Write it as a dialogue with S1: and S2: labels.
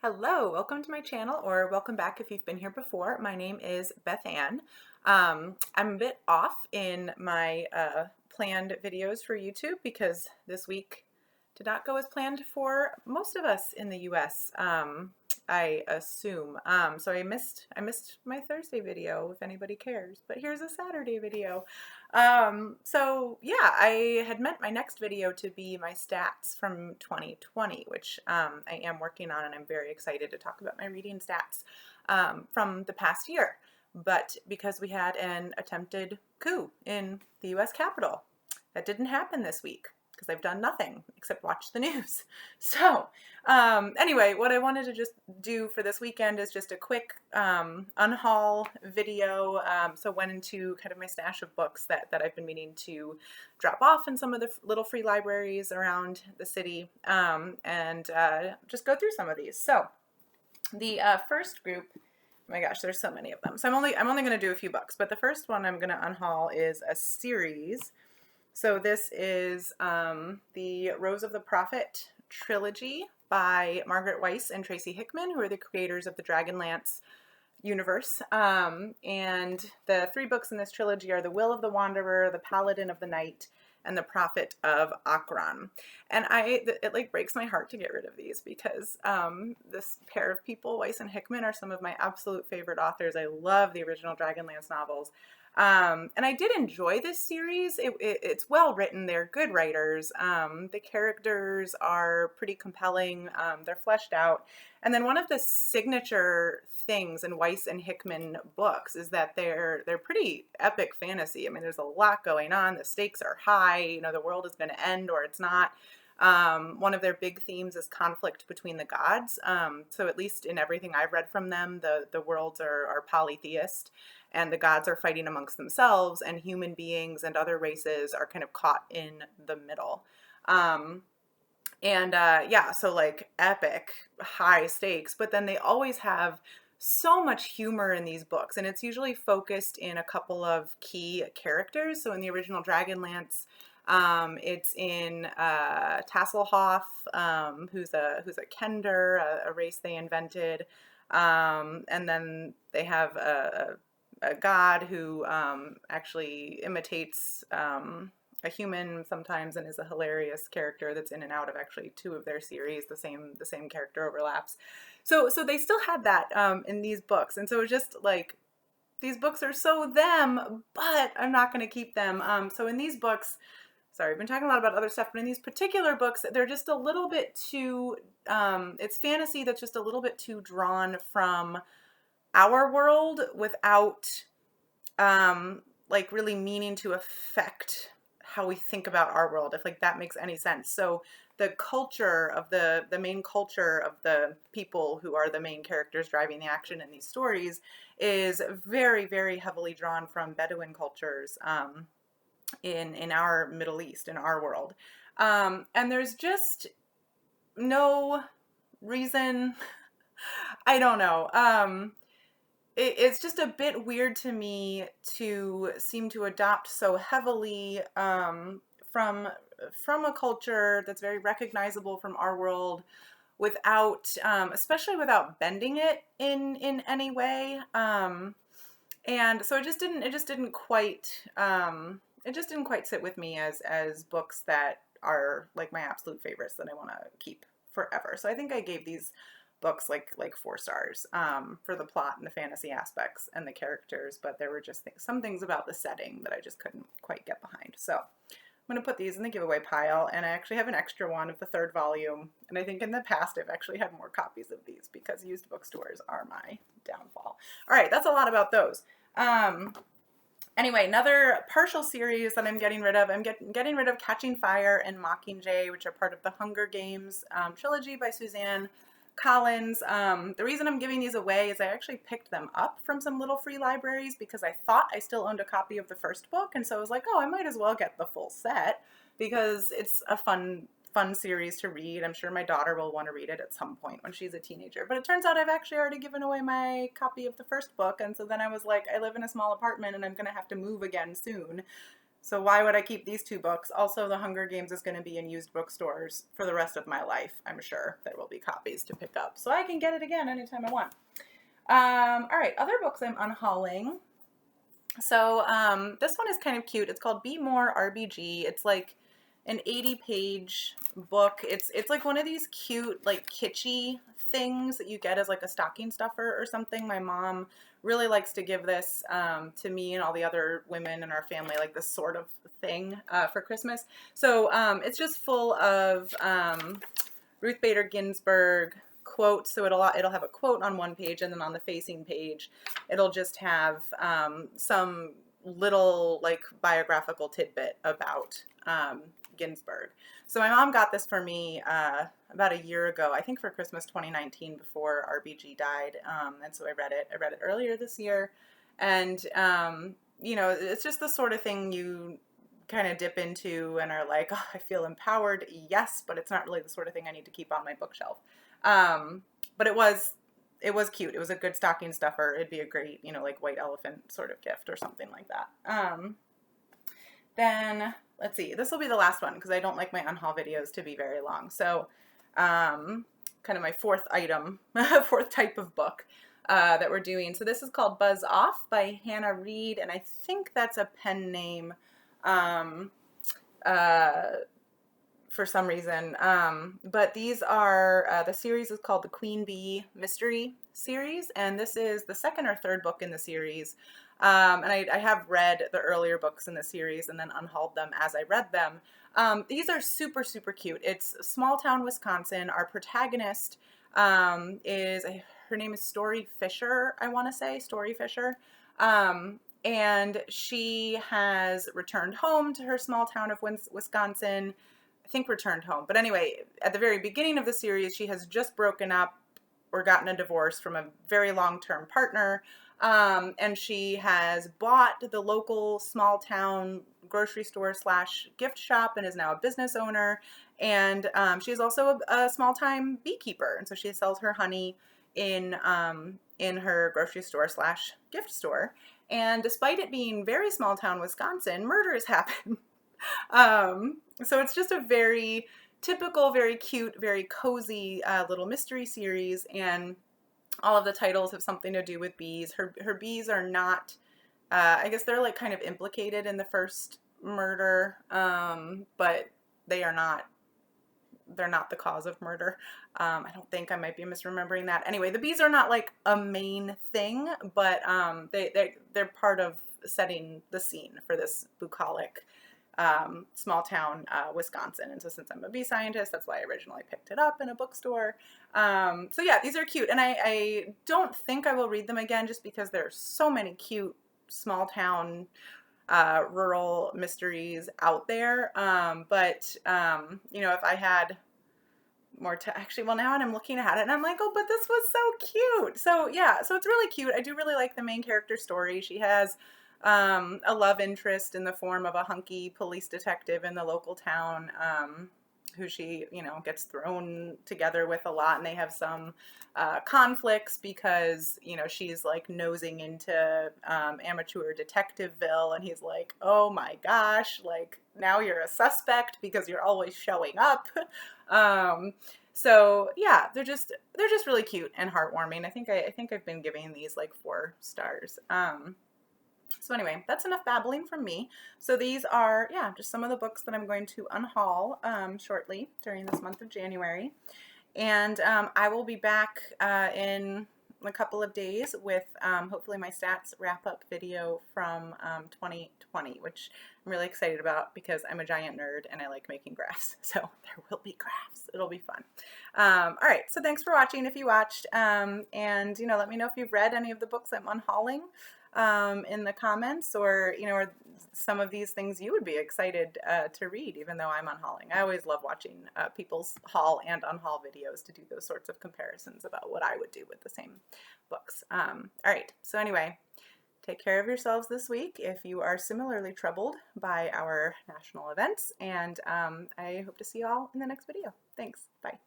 S1: Hello, welcome to my channel, or welcome back if you've been here before. My name is Bethanne. I'm a bit off in my planned videos for YouTube because this week did not go as planned for most of us in the US, I assume. So I missed my Thursday video, if anybody cares, but here's a Saturday video. So yeah, I had meant my next video to be my stats from 2020, which I am working on, and I'm very excited to talk about my reading stats from the past year. But because we had an attempted coup in the US Capitol, that didn't happen this week because I've done nothing except watch the news. So anyway, what I wanted to just do for this weekend is just a quick unhaul video. So went into kind of my stash of books that I've been meaning to drop off in some of the little free libraries around the city, and just go through some of these. So the first group, oh my gosh, there's so many of them. So I'm only going to do a few books, but the first one I'm going to unhaul is a series. So this is the Rose of the Prophet trilogy by Margaret Weiss and Tracy Hickman, who are the creators of the Dragonlance universe. And the three books in this trilogy are The Will of the Wanderer, The Paladin of the Night, and The Prophet of Akron. And it like breaks my heart to get rid of these because this pair of people, Weiss and Hickman, are some of my absolute favorite authors. I love the original Dragonlance novels. And I did enjoy this series. It's well written. They're good writers. The characters are pretty compelling. They're fleshed out. And then one of the signature things in Weiss and Hickman books is that they're pretty epic fantasy. I mean, there's a lot going on. The stakes are high. You know, the world is going to end or it's not. One of their big themes is conflict between the gods. So at least in everything I've read from them, the worlds are polytheist, and the gods are fighting amongst themselves, and human beings and other races are kind of caught in the middle. Yeah, so like epic, high stakes, but then they always have so much humor in these books, and it's usually focused in a couple of key characters. So in the original Dragonlance, it's in Tasselhoff, who's a Kender, a race they invented, and then they have a god who actually imitates a human sometimes and is a hilarious character that's in and out of actually two of their series. The same character overlaps. So they still had that in these books, and so it's just like these books are so them, but I'm not going to keep them. So in these books, sorry, I've been talking a lot about other stuff, but in these particular books, they're just a little bit too, it's fantasy that's just a little bit too drawn from our world without like really meaning to affect how we think about our world, if like that makes any sense. So the culture of the main culture of the people who are the main characters driving the action in these stories is very, very heavily drawn from Bedouin cultures in our Middle East, in our world. And there's just no reason, I don't know. It's just a bit weird to me to seem to adopt so heavily from a culture that's very recognizable from our world without, especially without bending it in any way. And so it just didn't quite sit with me as books that are like my absolute favorites that I want to keep forever. So I think I gave these books like 4 stars for the plot and the fantasy aspects and the characters, but there were just some things about the setting that I just couldn't quite get behind. So I'm going to put these in the giveaway pile, and I actually have an extra one of the 3rd volume, and I think in the past I've actually had more copies of these because used bookstores are my downfall. All right, that's a lot about those. Anyway, another partial series that I'm getting rid of, I'm getting rid of Catching Fire and Mockingjay, which are part of the Hunger Games trilogy by Suzanne Collins. The reason I'm giving these away is I actually picked them up from some little free libraries because I thought I still owned a copy of the first book, and so I was like, oh, I might as well get the full set because it's a fun series to read. I'm sure my daughter will want to read it at some point when she's a teenager, but it turns out I've actually already given away my copy of the first book, and so then I was like, I live in a small apartment and I'm gonna have to move again soon. So why would I keep these 2 books? Also, The Hunger Games is going to be in used bookstores for the rest of my life. I'm sure there will be copies to pick up, so I can get it again anytime I want. All right, other books I'm unhauling. So this one is kind of cute. It's called Be More RBG. It's like an 80-page book. It's like one of these cute, like kitschy things that you get as like a stocking stuffer or something. My mom really likes to give this to me and all the other women in our family, like this sort of thing for Christmas. So it's just full of Ruth Bader Ginsburg quotes. So it'll have a quote on one page, and then on the facing page, it'll just have some little like biographical tidbit about Ginsburg. So my mom got this for me about a year ago, I think for Christmas 2019, before RBG died, and so I read it. I read it earlier this year, and you know, it's just the sort of thing you kind of dip into and are like, oh, I feel empowered. Yes, but it's not really the sort of thing I need to keep on my bookshelf. But it was cute. It was a good stocking stuffer. It'd be a great, you know, like white elephant sort of gift or something like that. Then let's see, this will be the last one because I don't like my unhaul videos to be very long. So, kind of my fourth item, fourth type of book that we're doing. So this is called Buzz Off by Hannah Reed, and I think that's a pen name for some reason. But these are, the series is called the Queen Bee Mystery Series, and this is the second or third book in the series. And I have read the earlier books in the series and then unhauled them as I read them. These are super, super cute. It's small town Wisconsin. Our protagonist is, her name is Story Fisher, I want to say, Story Fisher. And she has returned home to her small town of Wisconsin. I think returned home. But anyway, at the very beginning of the series, she has just broken up or gotten a divorce from a very long-term partner. And she has bought the local small town grocery store / gift shop and is now a business owner. And she's also a small time beekeeper. And so she sells her honey in her grocery store / gift store. And despite it being very small town Wisconsin, murders happen. So it's just a very typical, very cute, very cozy little mystery series, and all of the titles have something to do with bees. Her bees are not, I guess they're like kind of implicated in the first murder, but they're not the cause of murder. I don't think, I might be misremembering that. Anyway, the bees are not like a main thing, but they're part of setting the scene for this bucolic small town Wisconsin. And so since I'm a bee scientist, that's why I originally picked it up in a bookstore. So yeah, these are cute, and I don't think I will read them again just because there's so many cute small town rural mysteries out there. But you know, if I had more actually, well, now I'm looking at it and I'm like, oh, but this was so cute. So yeah, so it's really cute. I do really like the main character story. She has a love interest in the form of a hunky police detective in the local town, who she, you know, gets thrown together with a lot, and they have some conflicts because, you know, she's like nosing into amateur detectiveville, and he's like, oh my gosh, like now you're a suspect because you're always showing up. So yeah, they're just really cute and heartwarming. I think I've been giving these like 4 stars. So anyway, that's enough babbling from me. So these are, yeah, just some of the books that I'm going to unhaul shortly during this month of January. And I will be back in a couple of days with hopefully my stats wrap-up video from 2020, which I'm really excited about because I'm a giant nerd and I like making graphs. So there will be graphs. It'll be fun. All right, so thanks for watching if you watched. And, you know, let me know if you've read any of the books I'm unhauling in the comments, or, you know, or some of these things you would be excited to read, even though I'm unhauling. I always love watching people's haul and unhaul videos to do those sorts of comparisons about what I would do with the same books. All right, so anyway, take care of yourselves this week if you are similarly troubled by our national events, and I hope to see you all in the next video. Thanks. Bye.